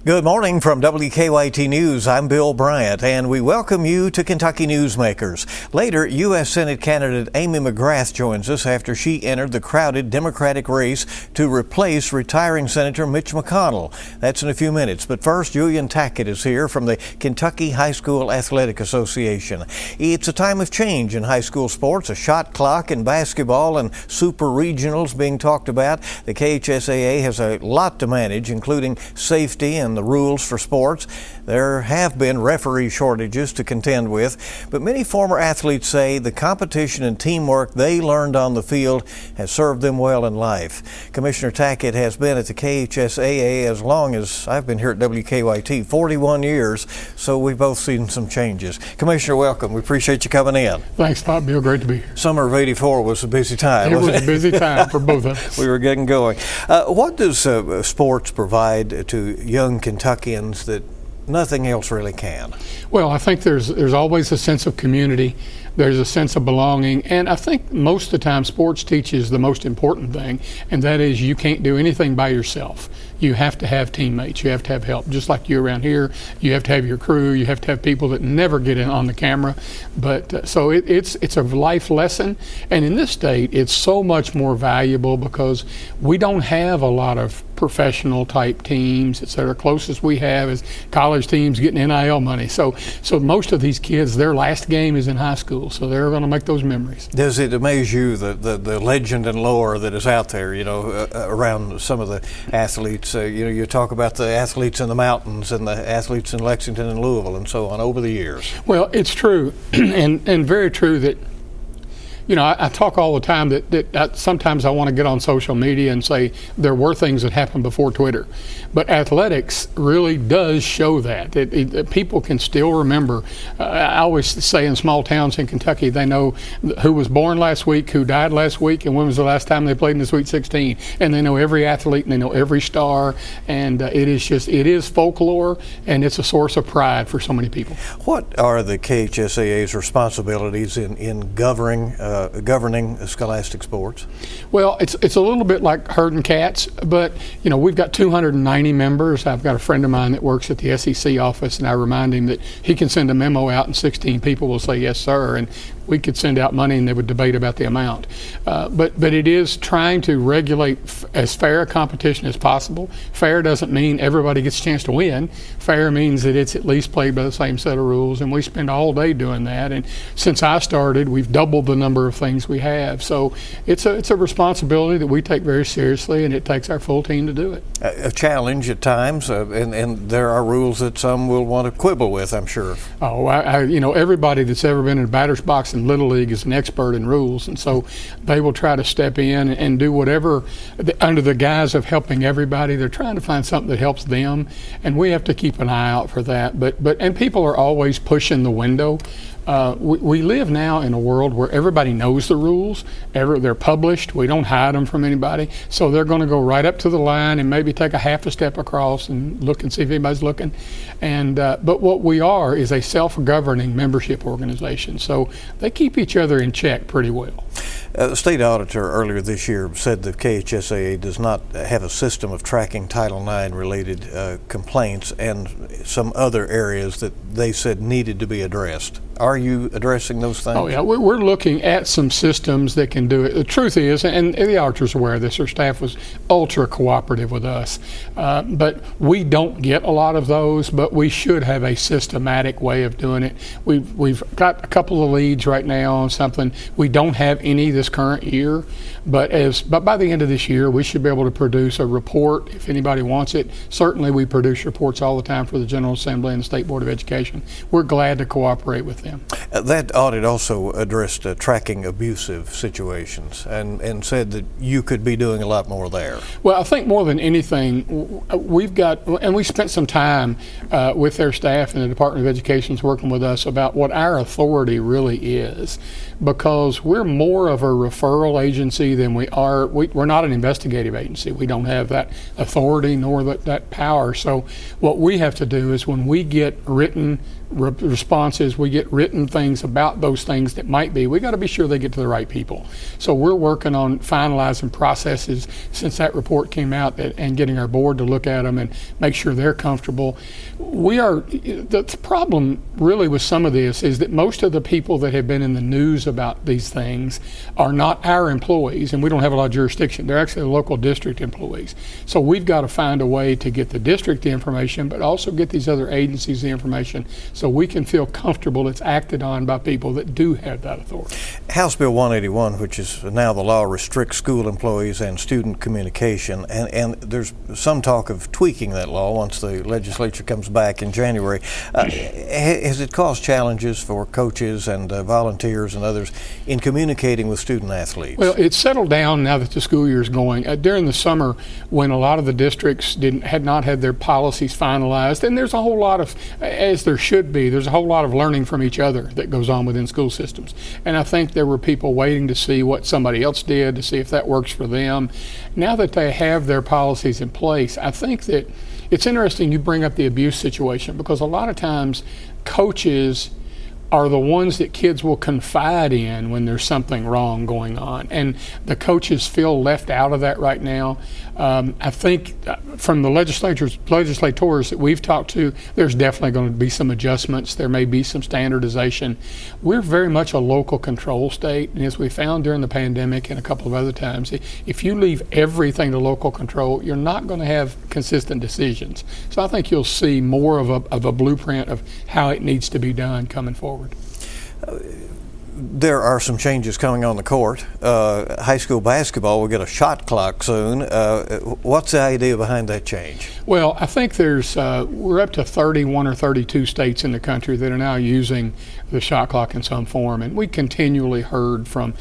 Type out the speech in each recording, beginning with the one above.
Good morning from WKYT News. I'm Bill Bryant, and we welcome you to Kentucky Newsmakers. Later, U.S. Senate candidate Amy McGrath joins us after she entered the crowded Democratic race to replace retiring Senator Mitch McConnell. That's in a few minutes. But first, Julian Tackett is here from the Kentucky High School Athletic Association. It's a time of change in high school sports, a shot clock in basketball and super regionals being talked about. The KHSAA has a lot to manage, including safety and the rules for sports. There have been referee shortages to contend with, but many former athletes say the competition and teamwork they learned on the field has served them well in life. Commissioner Tackett has been at the KHSAA as long as I've been here at WKYT, 41 years, so we've both seen some changes. Commissioner, welcome. We appreciate you coming in. Thanks, Bob. Bill, great to be here. Summer of '84 was a busy time. It was a busy time for both of us. We were getting going. What does sports provide to young Kentuckians that nothing else really can? Well, I think there's always a sense of community. There's a sense of belonging, and I think most of the time sports teaches the most important thing, and that is you can't do anything by yourself. You have to have teammates. You have to have help. Just like you around here, you have to have your crew. You have to have people that never get in on the camera. But so it's a life lesson, and in this state, it's so much more valuable because we don't have a lot of professional type teams, etc. Closest we have is college teams getting NIL money. So most of these kids, their last game is in high school, so they're going to make those memories. Does it amaze you the legend and lore that is out there, around some of the athletes? You talk about the athletes in the mountains and the athletes in Lexington and Louisville and so on over the years. Well, it's true, and very true that. I talk all the time that sometimes I want to get on social media and say there were things that happened before Twitter. But athletics really does show that. People can still remember. I always say in small towns in Kentucky, they know who was born last week, who died last week, and when was the last time they played in the Sweet 16. And they know every athlete, and they know every star. And it is folklore, and it's a source of pride for so many people. What are the KHSAA's responsibilities in governing scholastic sports? Well, it's a little bit like herding cats, but we've got 290 members. I've got a friend of mine that works at the SEC office, and I remind him that he can send a memo out and 16 people will say yes sir, and we could send out money and they would debate about the amount. But it is trying to regulate as fair a competition as possible. Fair doesn't mean everybody gets a chance to win. Fair means that it's at least played by the same set of rules, and we spend all day doing that. And since I started, we've doubled the number of things we have. So it's a responsibility that we take very seriously, and it takes our full team to do it. A challenge at times, and there are rules that some will want to quibble with, I'm sure. Oh, everybody that's ever been in a batter's box in Little League is an expert in rules, and so they will try to step in and do whatever under the guise of helping everybody. They're trying to find something that helps them, and we have to keep an eye out for that. But people are always pushing the window. We live now in a world where everybody knows the rules. They're published. We don't hide them from anybody. So they're going to go right up to the line and maybe take a half a step across and look and see if anybody's looking. But what we are is a self-governing membership organization. So they keep each other in check pretty well. The state auditor earlier this year said that KHSAA does not have a system of tracking Title IX related complaints and some other areas that they said needed to be addressed. Are you addressing those things? Oh, yeah. We're looking at some systems that can do it. The truth is, and the auditor's aware of this, our staff was ultra cooperative with us, but we don't get a lot of those, but we should have a systematic way of doing it. We've got a couple of leads right now on something. We don't have any this current year, but by the end of this year, we should be able to produce a report if anybody wants it. Certainly, we produce reports all the time for the General Assembly and the State Board of Education. We're glad to cooperate with them. That audit also addressed tracking abusive situations and said that you could be doing a lot more there. Well, I think more than anything, we spent some time with their staff and the Department of Education's working with us about what our authority really is, because we're more of a referral agency than we are. We're not an investigative agency. We don't have that authority nor that power. So what we have to do is when we get written responses, we get written things about those things that might be. We got to be sure they get to the right people. So we're working on finalizing processes since that report came out and getting our board to look at them and make sure they're comfortable. The problem really with some of this is that most of the people that have been in the news about these things are not our employees, and we don't have a lot of jurisdiction. They're actually local district employees. So we've got to find a way to get the district the information, but also get these other agencies the information so we can feel comfortable it's acted on by people that do have that authority. House Bill 181, which is now the law, restricts school employees and student communication, and there's some talk of tweaking that law once the legislature comes back in January. Has it caused challenges for coaches and volunteers and others in communicating with student athletes? Well, it's settled down now that the school year is going. During the summer, when a lot of the districts had not had their policies finalized, and there's a whole lot of, as there should be, there's a whole lot of learning from each other that goes on within school systems. And I think there were people waiting to see what somebody else did, to see if that works for them. Now that they have their policies in place, I think that it's interesting you bring up the abuse situation, because a lot of times coaches are the ones that kids will confide in when there's something wrong going on. And the coaches feel left out of that right now. I think from the legislators that we've talked to, there's definitely going to be some adjustments. There may be some standardization. We're very much a local control state, and as we found during the pandemic and a couple of other times, if you leave everything to local control, you're not going to have consistent decisions. So I think you'll see more of a blueprint of how it needs to be done coming forward. There are some changes coming on the court. High school basketball will get a shot clock soon. What's the idea behind that change? Well, I think we're up to 31 or 32 states in the country that are now using the shot clock in some form, and we continually heard from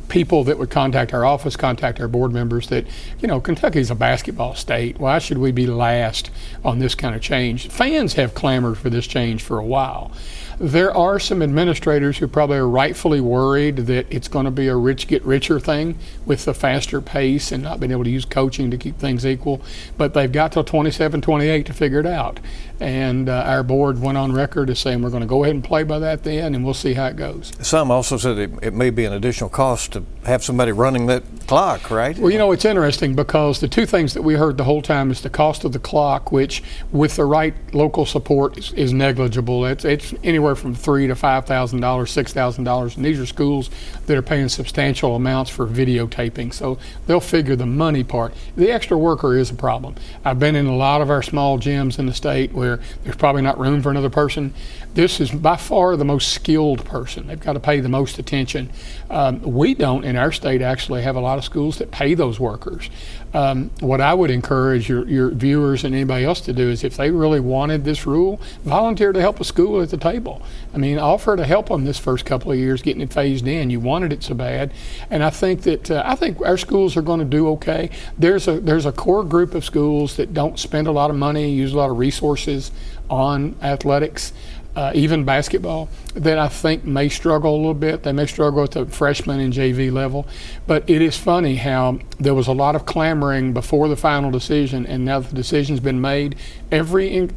people that would contact our office, contact our board members that, Kentucky's a basketball state. Why should we be last on this kind of change? Fans have clamored for this change for a while. There are some administrators who probably are rightfully worried that it's going to be a rich get richer thing with the faster pace and not being able to use coaching to keep things equal. But they've got till 27, 28 to figure it out. And our board went on record as saying we're going to go ahead and play by that then, and we'll see how it goes. Some also said it may be an additional cost to have somebody running that clock, right? Well, it's interesting because the two things that we heard the whole time is the cost of the clock, which with the right local support is negligible. It's anywhere from $3,000 to $5,000, $6,000, and these are schools that are paying substantial amounts for videotaping, so they'll figure the money part. The extra worker is a problem. I've been in a lot of our small gyms in the state where there's probably not room for another person. This is by far the most skilled person. They've got to pay the most attention. We don't in our state actually have a lot of schools that pay those workers. What I would encourage your viewers and anybody else to do is, if they really wanted this rule, volunteer to help a school at the table. Offer to help them this first couple of years getting it phased in. You wanted it so bad, and I think that our schools are going to do okay. There's a core group of schools that don't spend a lot of money, use a lot of resources on athletics. Even basketball, that I think may struggle a little bit. They may struggle at the freshman and JV level. But it is funny how there was a lot of clamoring before the final decision, and now the decision's been made. Every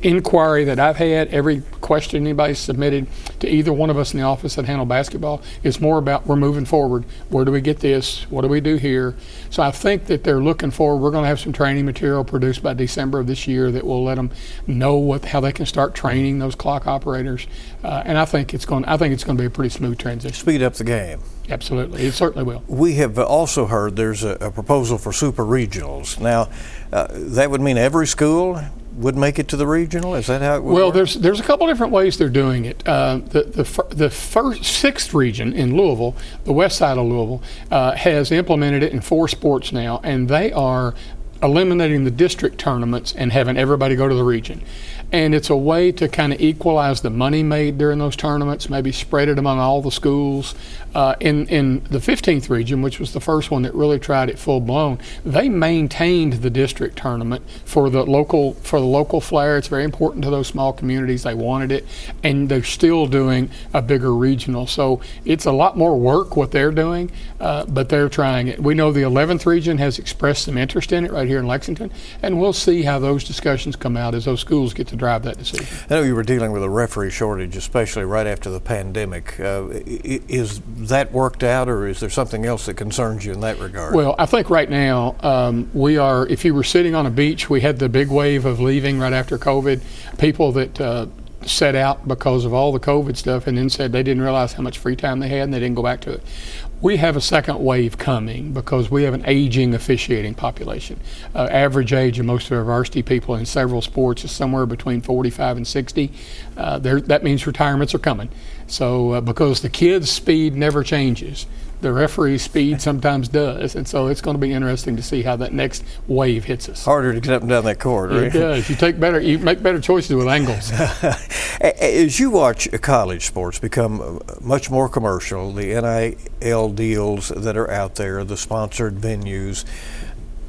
inquiry that I've had, every question anybody's submitted to either one of us in the office that handle basketball, is more about we're moving forward. Where do we get this? What do we do here? So I think that they're looking forward. We're going to have some training material produced by December of this year that will let them know how they can start training those clock operators. And I think it's going to be a pretty smooth transition. Speed up the game. Absolutely, it certainly will. We have also heard there's a proposal for super regionals. Now, that would mean every school would make it to the regional? Is that how it would work? There's a couple different ways they're doing it. The first sixth region in Louisville, the west side of Louisville, has implemented it in 4 sports now, and they are eliminating the district tournaments and having everybody go to the region. And it's a way to kind of equalize the money made during those tournaments, maybe spread it among all the schools. In the 15th region, which was the first one that really tried it full blown, they maintained the district tournament for the local flair. It's very important to those small communities. They wanted it, and they're still doing a bigger regional. So it's a lot more work what they're doing, but they're trying it. We know the 11th region has expressed some interest in it right right here in Lexington, and we'll see how those discussions come out as those schools get to drive that decision. I know you were dealing with a referee shortage, especially right after the pandemic. Is that worked out, or is there something else that concerns you in that regard? Well, I think right now we are, if you were sitting on a beach, we had the big wave of leaving right after COVID, people that set out because of all the COVID stuff and then said they didn't realize how much free time they had and they didn't go back to it. We have a second wave coming because we have an aging officiating population. Average age of most of our varsity people in several sports is somewhere between 45 and 60. That means retirements are coming. So because the kids' speed never changes, the referee's speed sometimes does, and so it's going to be interesting to see how that next wave hits us. Harder to get up and down that court, right? It does. You make better choices with angles. As you watch college sports become much more commercial, the NIL deals that are out there, the sponsored venues,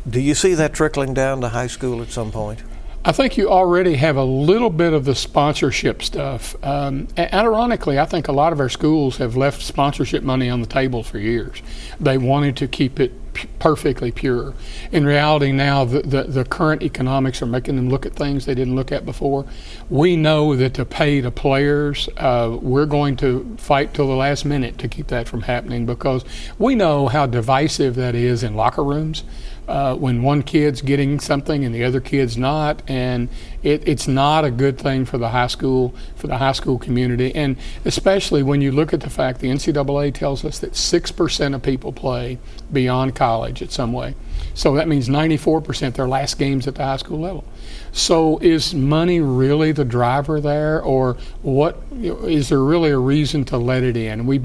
do you see that trickling down to high school at some point? I think you already have a little bit of the sponsorship stuff. And ironically, I think a lot of our schools have left sponsorship money on the table for years. They wanted to keep it perfectly pure. In reality now, the current economics are making them look at things they didn't look at before. We know that to pay the players, we're going to fight till the last minute to keep that from happening, because we know how divisive that is in locker rooms. When one kid's getting something and the other kid's not, and it's not a good thing for the high school community, and especially when you look at the fact the NCAA tells us that 6% of people play beyond college in some way. So that means 94% their last games at the high school level. So is money really the driver there, or what is there really a reason to let it in? We've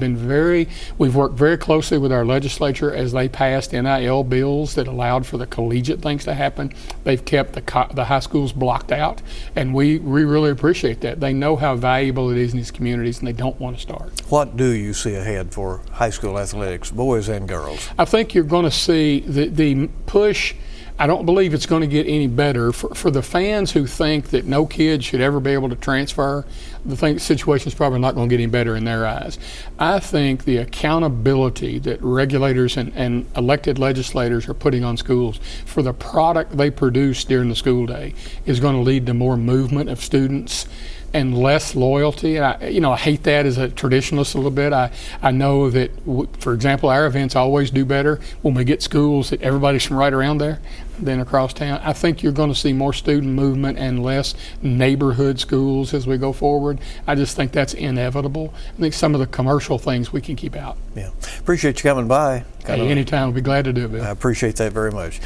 worked very closely with our legislature as they passed NIL bills that allowed for the collegiate things to happen. They've kept the high schools blocked out, and we really appreciate that. They know how valuable it is in these communities, and they don't want to start. What do you see ahead for high school athletics, boys and girls? I think you're going to see the push. I don't believe it's going to get any better. For the fans who think that no kid should ever be able to transfer, the situation is probably not going to get any better in their eyes. I think the accountability that regulators and elected legislators are putting on schools for the product they produce during the school day is going to lead to more movement of students and less loyalty. And I hate that as a traditionalist a little bit. I know that, for example, our events always do better when we get schools that everybody's from right around there than across town. I think you're going to see more student movement and less neighborhood schools as we go forward. I just think that's inevitable. I think some of the commercial things we can keep out. Yeah. Appreciate you coming by. Hey, anytime. We'll be glad to do it, Bill. I appreciate that very much.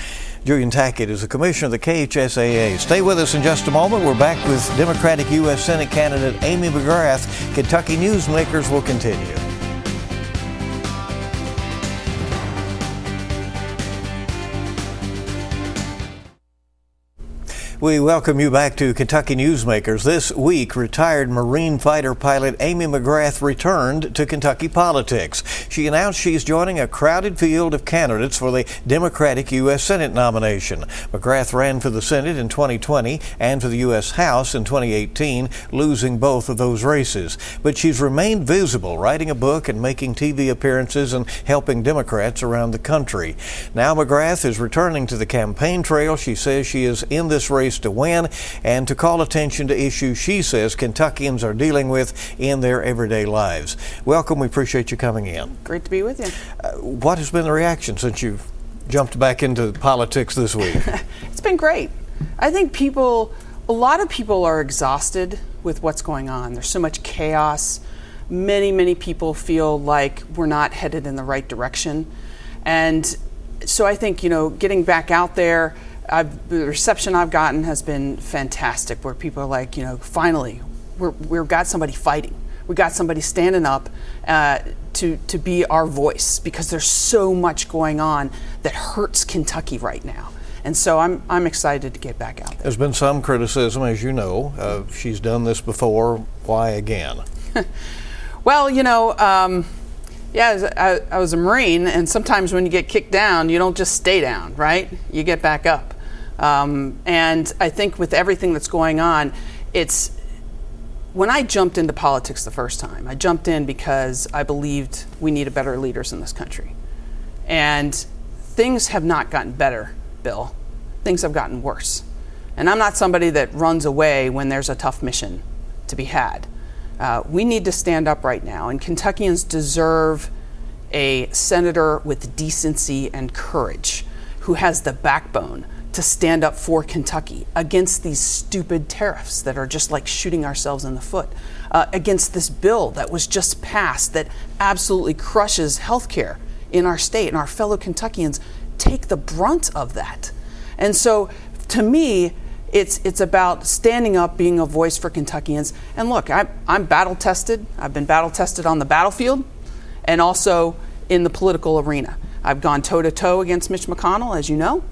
Julian Tackett is the commissioner of the KHSAA. Stay with us in just a moment. We're back with Democratic U.S. Senate candidate Amy McGrath. Kentucky Newsmakers will continue. We welcome you back to Kentucky Newsmakers. This week, retired Marine fighter pilot Amy McGrath returned to Kentucky politics. She announced she's joining a crowded field of candidates for the Democratic U.S. Senate nomination. McGrath ran for the Senate in 2020 and for the U.S. House in 2018, losing both of those races. But she's remained visible, writing a book and making TV appearances and helping Democrats around the country. Now McGrath is returning to the campaign trail. She says she is in this race to win and to call attention to issues she says Kentuckians are dealing with in their everyday lives. Welcome. We appreciate you coming in. Great to be with you. What has been the reaction since you've jumped back into politics this week? It's been great. I think a lot of people are exhausted with what's going on. There's so much chaos. Many people feel like we're not headed in the right direction. And so I think, getting back out there, the reception I've gotten has been fantastic, where people are like, finally, we've got somebody fighting. We got somebody standing up to be our voice, because there's so much going on that hurts Kentucky right now. And so I'm excited to get back out there. There's been some criticism, as you know. She's done this before. Why again? Well, I was a Marine, and sometimes when you get kicked down, you don't just stay down, right? You get back up. And I think with everything that's going on, when I jumped into politics the first time, I jumped in because I believed we needed better leaders in this country. And things have not gotten better, Bill. things have gotten worse. And I'm not somebody that runs away when there's a tough mission to be had. We need to stand up right now, and Kentuckians deserve a senator with decency and courage who has the backbone to stand up for Kentucky against these stupid tariffs that are just like shooting ourselves in the foot, against this bill that was just passed that absolutely crushes health care in our state, and our fellow Kentuckians take the brunt of that. And so to me, it's about standing up, being a voice for Kentuckians. And look, I'm battle tested. I've been battle tested on the battlefield and also in the political arena. I've gone toe-to-toe against Mitch McConnell, as you know,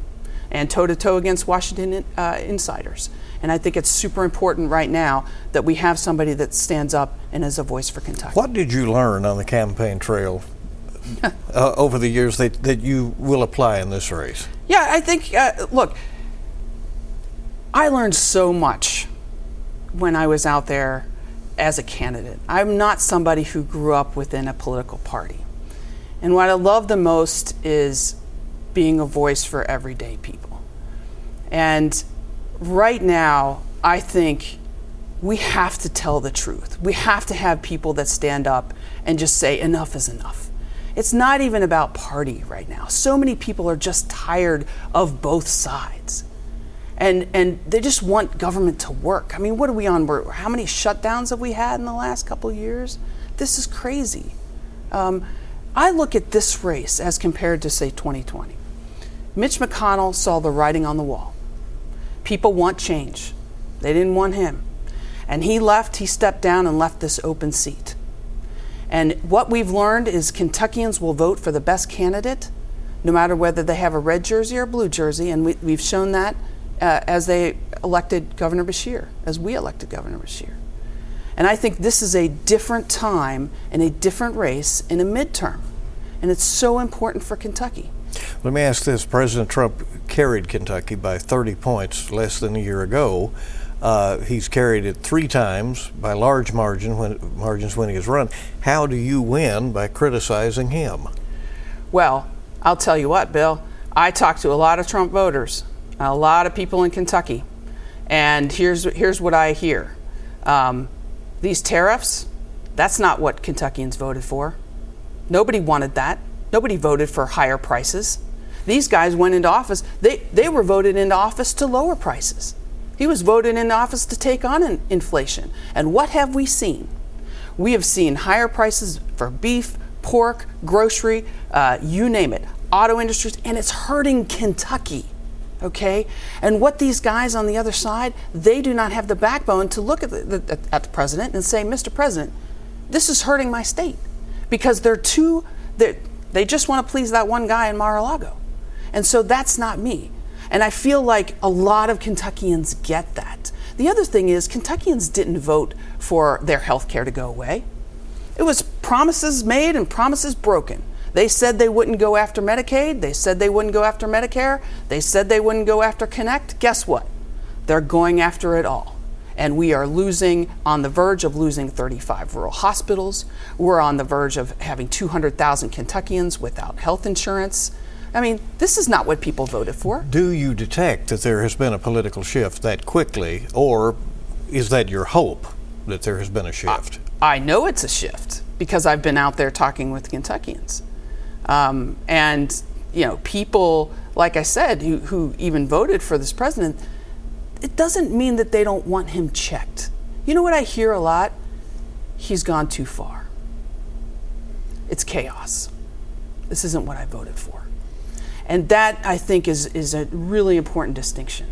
and toe-to-toe against Washington insiders. And I think it's super important right now that we have somebody that stands up and is a voice for Kentucky. What did you learn on the campaign trail over the years that you will apply in this race? Yeah, I think, look, I learned so much when I was out there as a candidate. I'm not somebody who grew up within a political party. And what I love the most is being a voice for everyday people. And right now, I think we have to tell the truth. We have to have people that stand up and just say enough is enough. It's not even about party right now. So many people are just tired of both sides. And they just want government to work. I mean, what are we on? How many shutdowns have we had in the last couple of years? This is crazy. I look at this race as compared to, say, 2020. Mitch McConnell saw the writing on the wall. People want change. They didn't want him. And he stepped down and left this open seat. And what we've learned is Kentuckians will vote for the best candidate, no matter whether they have a red jersey or a blue jersey, and we've shown that as they elected Governor Beshear, as we elected Governor Beshear. And I think this is a different time and a different race in a midterm. And it's so important for Kentucky. Let me ask this. President Trump carried Kentucky by 30 points less than a year ago. He's carried it 3 times by large margins when he has run. How do you win by criticizing him? Well, I'll tell you what, Bill. I talked to a lot of Trump voters, a lot of people in Kentucky, and here's what I hear. These tariffs, that's not what Kentuckians voted for. Nobody wanted that. Nobody voted for higher prices. These guys went into office. They were voted into office to lower prices. He was voted into office to take on inflation. And what have we seen? We have seen higher prices for beef, pork, grocery, you name it, auto industries, and it's hurting Kentucky. Okay? And what these guys on the other side, they do not have the backbone to look at the president and say, Mr. President, this is hurting my state. Because they just want to please that one guy in Mar-a-Lago. And so that's not me. And I feel like a lot of Kentuckians get that. The other thing is Kentuckians didn't vote for their health care to go away. It was promises made and promises broken. They said they wouldn't go after Medicaid. They said they wouldn't go after Medicare. They said they wouldn't go after Connect. Guess what? They're going after it all. And we are on the verge of losing 35 rural hospitals. We're on the verge of having 200,000 Kentuckians without health insurance. I mean, this is not what people voted for. Do you detect that there has been a political shift that quickly, or is that your hope that there has been a shift? I know it's a shift because I've been out there talking with Kentuckians. And, you know, people, like I said, who even voted for this president, it doesn't mean that they don't want him checked. You know what I hear a lot? He's gone too far. It's chaos. This isn't what I voted for. And that, I think, is a really important distinction.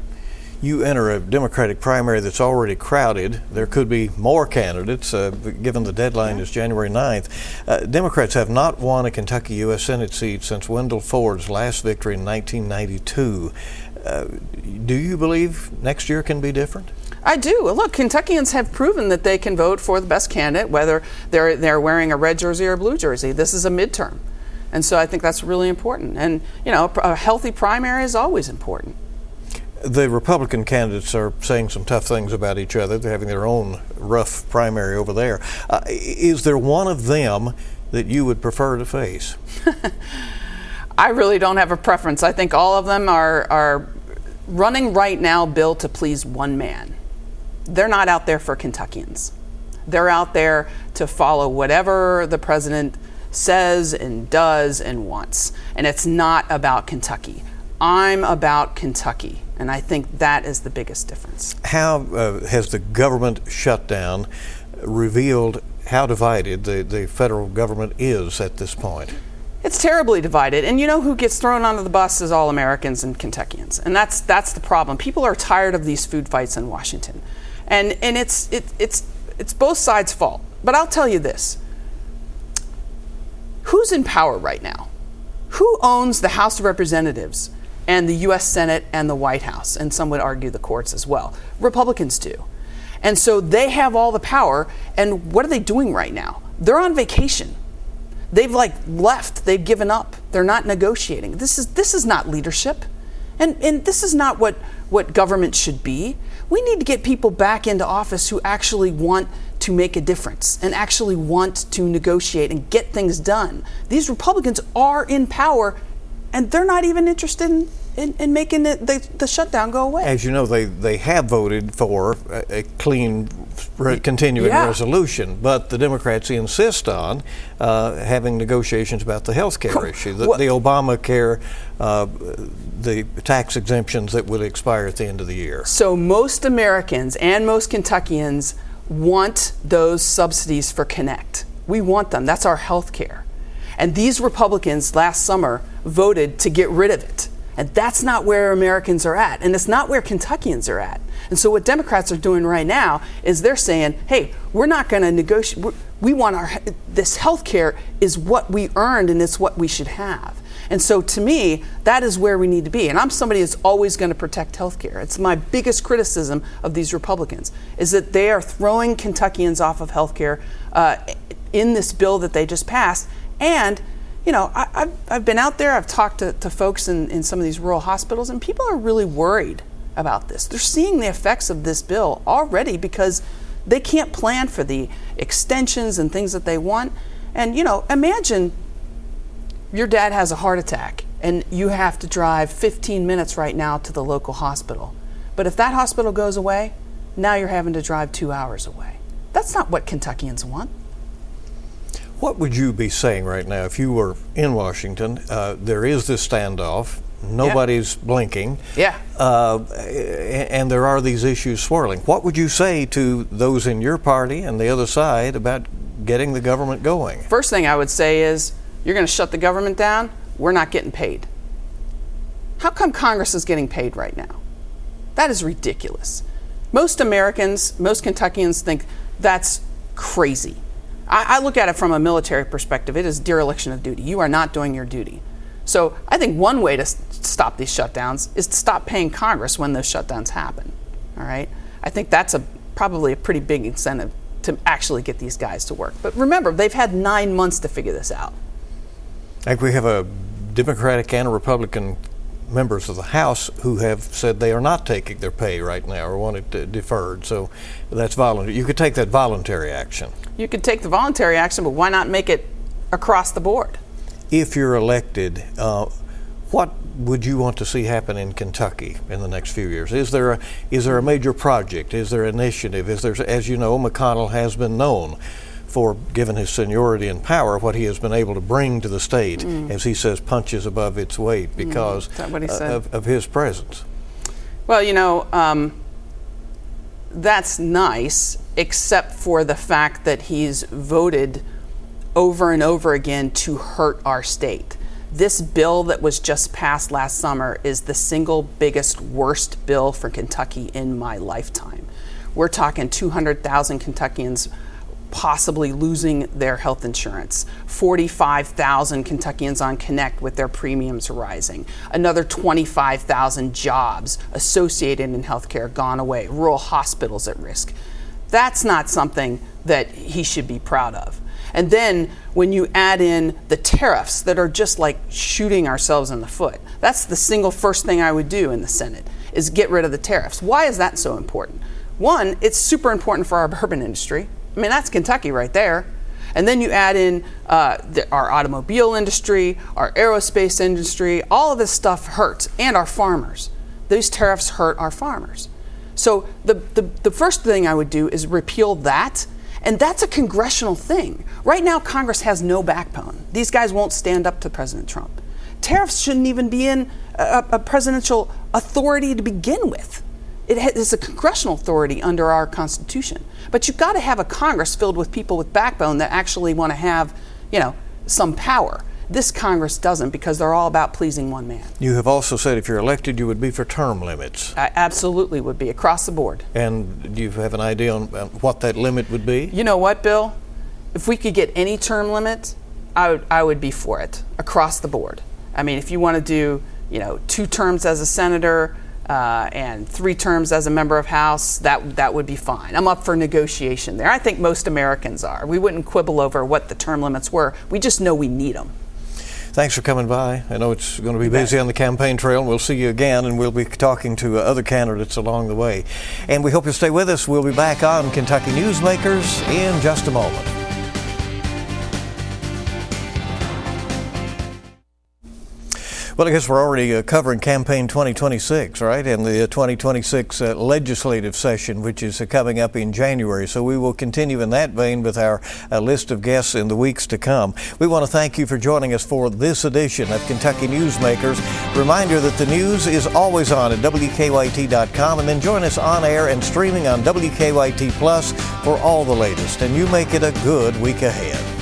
You enter a Democratic primary that's already crowded. There could be more candidates, given the deadline is January 9th. Democrats have not won a Kentucky U.S. Senate seat since Wendell Ford's last victory in 1992. Do you believe next year can be different? I do. Look, Kentuckians have proven that they can vote for the best candidate, whether they're wearing a red jersey or a blue jersey. This is a midterm. And so I think that's really important. And, you know, a healthy primary is always important. The Republican candidates are saying some tough things about each other. They're having their own rough primary over there. Is there one of them that you would prefer to face? I really don't have a preference. I think all of them are running right now bill to please one man. They're not out there for Kentuckians. They're out there to follow whatever the president says and does and wants. And it's not about Kentucky. I'm about Kentucky. And I think that is the biggest difference. How has the government shutdown revealed how divided the federal government is at this point? It's terribly divided, and you know who gets thrown onto the bus is all Americans and Kentuckians, and that's the problem. People are tired of these food fights in Washington, and it's both sides' fault. But I'll tell you this: who's in power right now? Who owns the House of Representatives and the U.S. Senate and the White House? And some would argue the courts as well. Republicans do, and so they have all the power. And what are they doing right now? They're on vacation. They've left. They've given up. They're not negotiating. This is not leadership, and this is not what government should be. We need to get people back into office who actually want to make a difference and actually want to negotiate and get things done. These Republicans are in power, and they're not even interested in making the shutdown go away. As you know, they have voted for a clean continuing resolution, but the Democrats insist on having negotiations about the health care issue, the Obamacare, the tax exemptions that would expire at the end of the year. So most Americans and most Kentuckians want those subsidies for Connect. We want them. That's our health care. And these Republicans last summer voted to get rid of it. And that's not where Americans are at. And it's not where Kentuckians are at. And so what Democrats are doing right now is they're saying, hey, we're not going to negotiate. We want this health care is what we earned, and it's what we should have. And so to me, that is where we need to be. And I'm somebody that's always going to protect health care. It's my biggest criticism of these Republicans, is that they are throwing Kentuckians off of health care in this bill that they just passed. And you know, I've been out there, I've talked to folks in some of these rural hospitals, and people are really worried about this. They're seeing the effects of this bill already because they can't plan for the extensions and things that they want. And, you know, imagine your dad has a heart attack and you have to drive 15 minutes right now to the local hospital. But if that hospital goes away, now you're having to drive 2 hours away. That's not what Kentuckians want. What would you be saying right now if you were in Washington? There is this standoff. Nobody's blinking. Yeah. And there are these issues swirling. What would you say to those in your party and the other side about getting the government going? First thing I would say is, you're going to shut the government down? We're not getting paid. How come Congress is getting paid right now? That is ridiculous. Most Americans, most Kentuckians think that's crazy. I look at it from a military perspective. It is dereliction of duty. You are not doing your duty. So I think one way to stop these shutdowns is to stop paying Congress when those shutdowns happen. All right? I think that's probably a pretty big incentive to actually get these guys to work. But remember, they've had 9 months to figure this out. I think we have a Democratic and a Republican members of the House who have said they are not taking their pay right now or want it deferred. So that's voluntary. You could take that voluntary action. You could take the voluntary action, but why not make it across the board? If you're elected, what would you want to see happen in Kentucky in the next few years? Is there a major project? Is there an initiative? Is there, as you know, McConnell has been known for, given his seniority and power, what he has been able to bring to the state, as he says, punches above its weight because of his presence. Well, you know, that's nice, except for the fact that he's voted over and over again to hurt our state. This bill that was just passed last summer is the single biggest, worst bill for Kentucky in my lifetime. We're talking 200,000 Kentuckians possibly losing their health insurance, 45,000 Kentuckians on Connect with their premiums rising, another 25,000 jobs associated in healthcare gone away, rural hospitals at risk. That's not something that he should be proud of. And then when you add in the tariffs that are just like shooting ourselves in the foot, that's the single first thing I would do in the Senate, is get rid of the tariffs. Why is that so important? One, it's super important for our bourbon industry. I mean, that's Kentucky right there. And then you add in our automobile industry, our aerospace industry, all of this stuff hurts, and our farmers. Those tariffs hurt our farmers. So the first thing I would do is repeal that. And that's a congressional thing. Right now, Congress has no backbone. These guys won't stand up to President Trump. Tariffs shouldn't even be in a presidential authority to begin with. It is a congressional authority under our Constitution. But you've got to have a Congress filled with people with backbone that actually want to have, some power. This Congress doesn't, because they're all about pleasing one man. You have also said if you're elected, you would be for term limits. I absolutely would be, across the board. And do you have an idea on what that limit would be? You know what, Bill? If we could get any term limit, I would be for it, across the board. I mean, if you want to do, 2 terms as a senator and 3 terms as a member of House, that would be fine. I'm up for negotiation there. I think most Americans are. We wouldn't quibble over what the term limits were. We just know we need them. Thanks for coming by. I know it's going to be busy on the campaign trail, and we'll see you again, and we'll be talking to other candidates along the way. And we hope you'll stay with us. We'll be back on Kentucky Newsmakers in just a moment. Well, I guess we're already covering campaign 2026, right? And the 2026 legislative session, which is coming up in January. So we will continue in that vein with our list of guests in the weeks to come. We want to thank you for joining us for this edition of Kentucky Newsmakers. Reminder that the news is always on at WKYT.com, and then join us on air and streaming on WKYT Plus for all the latest. And you make it a good week ahead.